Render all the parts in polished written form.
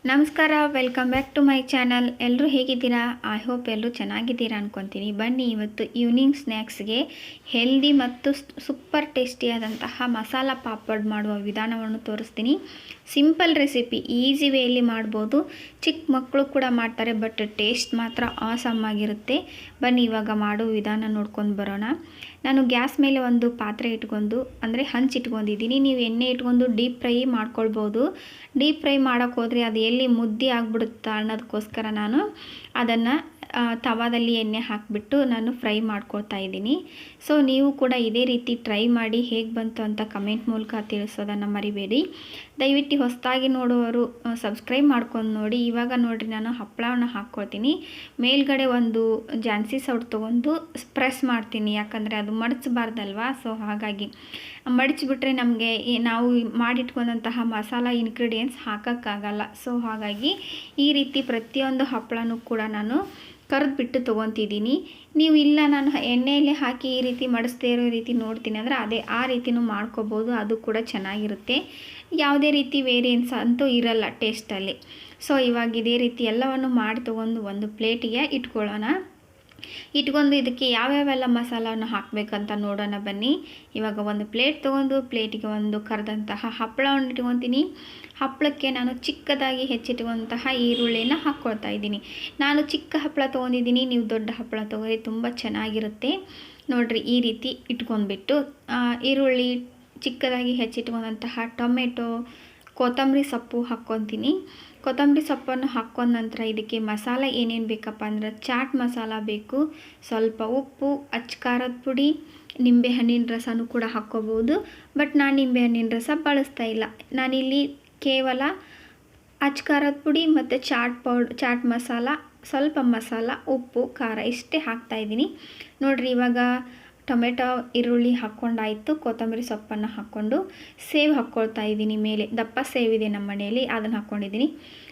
ನಮಸ್ಕಾರ, welcome back to my channel. ಎಲ್ಲರೂ ಹೇಗಿದ್ದೀರಾ? ಐ ಹೋಪ್ ಎಲ್ಲರೂ ಚೆನ್ನಾಗಿದ್ದೀರಾ ಅನ್ಕೊತೀನಿ. ಬನ್ನಿ ಇವತ್ತು ಈವ್ನಿಂಗ್ ಸ್ನ್ಯಾಕ್ಸ್ಗೆ ಹೆಲ್ದಿ ಮತ್ತು ಸೂಪರ್ ಟೇಸ್ಟಿಯಾದಂತಹ ಮಸಾಲ ಪಾಪಡ್ ಮಾಡುವ ವಿಧಾನವನ್ನು ತೋರಿಸ್ತೀನಿ. ಸಿಂಪಲ್ ರೆಸಿಪಿ, ಈಸಿ ವೇಯಲ್ಲಿ ಮಾಡ್ಬೋದು. ಚಿಕ್ಕ ಮಕ್ಕಳು ಕೂಡ ಮಾಡ್ತಾರೆ, ಬಟ್ ಟೇಸ್ಟ್ ಮಾತ್ರ ಆಸಮ್ ಆಗಿರುತ್ತೆ. ಬನ್ನಿ ಇವಾಗ ಮಾಡೋ ವಿಧಾನ ನೋಡ್ಕೊಂಡು ಬರೋಣ. ನಾನು ಗ್ಯಾಸ್ ಮೇಲೆ ಒಂದು ಪಾತ್ರೆ ಇಟ್ಕೊಂಡು, ಅಂದರೆ ಹಂಚಿಟ್ಕೊಂಡಿದ್ದೀನಿ. ನೀವು ಎಣ್ಣೆ ಇಟ್ಕೊಂಡು ಡೀಪ್ ಫ್ರೈ ಮಾಡ್ಕೊಳ್ಬೋದು. ಡೀಪ್ ಫ್ರೈ ಮಾಡೋಕ್ಕೆ ಹೋದರೆ ಅದು ಎಲ್ಲಿ ಮುದ್ದೆ ಆಗಿಬಿಡುತ್ತಾ ಅನ್ನೋದಕ್ಕೋಸ್ಕರ ನಾನು ಅದನ್ನು ತವಾದಲ್ಲಿ ಎಣ್ಣೆ ಹಾಕಿಬಿಟ್ಟು ನಾನು ಫ್ರೈ ಮಾಡ್ಕೊಳ್ತಾ ಇದ್ದೀನಿ. ಸೊ ನೀವು ಕೂಡ ಇದೇ ರೀತಿ ಟ್ರೈ ಮಾಡಿ ಹೇಗೆ ಬಂತು ಅಂತ ಕಮೆಂಟ್ ಮೂಲಕ ತಿಳಿಸೋದನ್ನು ಮರಿಬೇಡಿ. ದಯವಿಟ್ಟು ಹೊಸದಾಗಿ ನೋಡುವವರು ಸಬ್ಸ್ಕ್ರೈಬ್ ಮಾಡ್ಕೊಂಡು ನೋಡಿ. ಇವಾಗ ನೋಡಿರಿ, ನಾನು ಹಪ್ಪಳವನ್ನು ಹಾಕ್ಕೊಳ್ತೀನಿ. ಮೇಲ್ಗಡೆ ಒಂದು ಜಾನ್ಸಿ ಸೌಟ್ ತೊಗೊಂಡು ಪ್ರೆಸ್ ಮಾಡ್ತೀನಿ, ಯಾಕಂದರೆ ಅದು ಮಡಚಬಾರ್ದಲ್ವಾ. ಸೊ ಹಾಗಾಗಿ ಮಡಚಿಬಿಟ್ರೆ ನಮಗೆ ನಾವು ಮಾಡಿಟ್ಕೊಂಡಂತಹ ಮಸಾಲ ಇಂಗ್ರೀಡಿಯೆಂಟ್ಸ್ ಹಾಕೋಕ್ಕಾಗಲ್ಲ. ಸೊ ಹಾಗಾಗಿ ಈ ರೀತಿ ಪ್ರತಿಯೊಂದು ಹಪ್ಪಳನೂ ಕೂಡ ನಾನು ಕರೆದ್ಬಿಟ್ಟು ತೊಗೊತಿದ್ದೀನಿ. ನೀವು ಇಲ್ಲ ನಾನು ಎಣ್ಣೆಯಲ್ಲಿ ಹಾಕಿ ಈ ರೀತಿ ಮಡಿಸ್ದೇ ಇರೋ ರೀತಿ ನೋಡ್ತೀನಿ ಅಂದರೆ ಆ ರೀತಿನೂ ಮಾಡ್ಕೋಬೋದು, ಅದು ಕೂಡ ಚೆನ್ನಾಗಿರುತ್ತೆ. ಯಾವುದೇ ರೀತಿ ವೇರಿಯನ್ಸ್ ಅಂತೂ ಇರಲ್ಲ ಟೇಸ್ಟಲ್ಲಿ. ಸೊ ಇವಾಗ ಇದೇ ರೀತಿ ಎಲ್ಲವನ್ನು ಮಾಡಿ ತೊಗೊಂಡು ಒಂದು ಪ್ಲೇಟಿಗೆ ಇಟ್ಕೊಂಡು ಇದಕ್ಕೆ ಯಾವ್ಯಾವೆಲ್ಲ ಮಸಾಲವನ್ನು ಹಾಕಬೇಕಂತ ನೋಡೋಣ ಬನ್ನಿ. ಇವಾಗ ಒಂದು ಪ್ಲೇಟ್ ತೊಗೊಂಡು ಪ್ಲೇಟಿಗೆ ಒಂದು ಕರೆದಂತಹ ಹಪ್ಪಳವನ್ನು ಇಟ್ಕೊತೀನಿ. ಹಪ್ಪಳಕ್ಕೆ ನಾನು ಚಿಕ್ಕದಾಗಿ ಹೆಚ್ಚಿಟ್ಟುವಂತಹ ಈರುಳ್ಳಿನ ಹಾಕ್ಕೊಳ್ತಾ ಇದ್ದೀನಿ. ನಾನು ಚಿಕ್ಕ ಹಪ್ಪಳ ತೊಗೊಂಡಿದ್ದೀನಿ, ನೀವು ದೊಡ್ಡ ಹಪ್ಪಳ ತೊಗೊಳ್ಳಿ, ತುಂಬ ಚೆನ್ನಾಗಿರುತ್ತೆ. ನೋಡಿರಿ, ಈ ರೀತಿ ಇಟ್ಕೊಂಡ್ಬಿಟ್ಟು ಈರುಳ್ಳಿ, ಚಿಕ್ಕದಾಗಿ ಹೆಚ್ಚಿಟ್ಕೊಂಡಂತಹ ಟೊಮೆಟೊ, ಕೊತ್ತಂಬರಿ ಸೊಪ್ಪು ಹಾಕ್ಕೊತೀನಿ. ಕೊತ್ತಂಬರಿ ಸೊಪ್ಪನ್ನು ಹಾಕ್ಕೊಂಡ ನಂತರ ಇದಕ್ಕೆ ಮಸಾಲ ಏನೇನು ಬೇಕಪ್ಪ ಅಂದ್ರೆ ಚಾಟ್ ಮಸಾಲ ಬೇಕು, ಸ್ವಲ್ಪ ಉಪ್ಪು, ಅಚ್ಕಾರದ ಪುಡಿ, ನಿಂಬೆಹಣ್ಣಿನ ರಸನೂ ಕೂಡ ಹಾಕ್ಕೋಬೋದು. ಬಟ್ ನಾನು ನಿಂಬೆಹಣ್ಣಿನ ರಸ ಬಳಸ್ತಾ ಇಲ್ಲ. ನಾನಿಲ್ಲಿ ಕೇವಲ ಅಚ್ಕಾರದ ಪುಡಿ ಮತ್ತು ಚಾಟ್ ಮಸಾಲ, ಸ್ವಲ್ಪ ಮಸಾಲ, ಉಪ್ಪು, ಖಾರ ಇಷ್ಟೇ ಹಾಕ್ತಾಯಿದ್ದೀನಿ. ನೋಡಿರಿ, ಇವಾಗ ಟೊಮೆಟೊ, ಈರುಳ್ಳಿ ಹಾಕ್ಕೊಂಡಾಯಿತು. ಕೊತ್ತಂಬರಿ ಸೊಪ್ಪನ್ನು ಹಾಕ್ಕೊಂಡು ಸೇವ್ ಹಾಕ್ಕೊಳ್ತಾ ಇದ್ದೀನಿ. ಮೇಲೆ ದಪ್ಪ ಸೇವ್ ಇದೆ ನಮ್ಮ ಮನೆಯಲ್ಲಿ, ಅದನ್ನು ಹಾಕ್ಕೊಂಡಿದ್ದೀನಿ.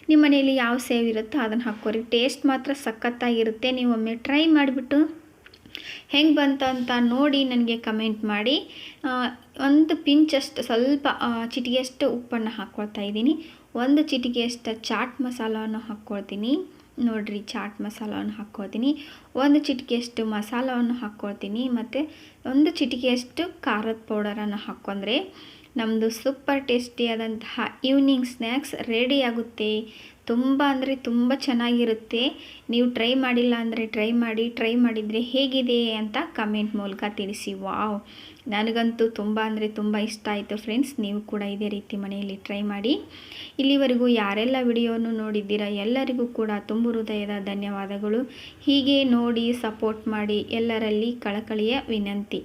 ನಿಮ್ಮ ಮನೆಯಲ್ಲಿ ಯಾವ ಸೇವ್ ಇರುತ್ತೋ ಅದನ್ನು ಹಾಕ್ಕೊರಿ. ಟೇಸ್ಟ್ ಮಾತ್ರ ಸಖತ್ತಾಗಿರುತ್ತೆ. ನೀವು ಒಮ್ಮೆ ಟ್ರೈ ಮಾಡಿಬಿಟ್ಟು ಹೆಂಗೆ ಬಂತು ಅಂತ ನೋಡಿ ನನಗೆ ಕಮೆಂಟ್ ಮಾಡಿ. ಒಂದು ಪಿಂಚಷ್ಟು ಸ್ವಲ್ಪ ಚಿಟಿಗೆಯಷ್ಟು ಉಪ್ಪನ್ನು ಹಾಕ್ಕೊಳ್ತಾ ಇದ್ದೀನಿ. ಒಂದು ಚಿಟಿಗೆಯಷ್ಟು ಚಾಟ್ ಮಸಾಲವನ್ನು ಹಾಕ್ಕೊಳ್ತೀನಿ. ನೋಡಿರಿ, ಚಾಟ್ ಮಸಾಲವನ್ನು ಹಾಕ್ಕೊಳ್ತೀನಿ. ಒಂದು ಚಿಟಿಕೆಯಷ್ಟು ಮಸಾಲವನ್ನು ಹಾಕ್ಕೊಳ್ತೀನಿ. ಮತ್ತು ಒಂದು ಚಿಟಿಕೆಯಷ್ಟು ಖಾರದ ಪೌಡರನ್ನು ಹಾಕ್ಕೊಂಡ್ರೆ ನಮ್ಮದು ಸೂಪರ್ ಟೇಸ್ಟಿಯಾದಂತಹ ಈವ್ನಿಂಗ್ ಸ್ನ್ಯಾಕ್ಸ್ ರೆಡಿ ಆಗುತ್ತೆ. ತುಂಬ ಅಂದರೆ ತುಂಬ ಚೆನ್ನಾಗಿರುತ್ತೆ. ನೀವು ಟ್ರೈ ಮಾಡಿಲ್ಲ ಅಂದರೆ ಟ್ರೈ ಮಾಡಿದರೆ ಹೇಗಿದೆ ಅಂತ ಕಮೆಂಟ್ ಮೂಲಕ ತಿಳಿಸಿ. ವಾವ್, ನನಗಂತೂ ತುಂಬ ಅಂದರೆ ತುಂಬ ಇಷ್ಟ ಆಯಿತು ಫ್ರೆಂಡ್ಸ್. ನೀವು ಕೂಡ ಇದೇ ರೀತಿ ಮನೆಯಲ್ಲಿ ಟ್ರೈ ಮಾಡಿ. ಇಲ್ಲಿವರೆಗೂ ಯಾರೆಲ್ಲ ವಿಡಿಯೋವನ್ನು ನೋಡಿದ್ದೀರಾ ಎಲ್ಲರಿಗೂ ಕೂಡ ತುಂಬ ಹೃದಯದ ಧನ್ಯವಾದಗಳು. ಹೀಗೆ ನೋಡಿ ಸಪೋರ್ಟ್ ಮಾಡಿ, ಎಲ್ಲರಲ್ಲಿ ಕಳಕಳಿಯ ವಿನಂತಿ.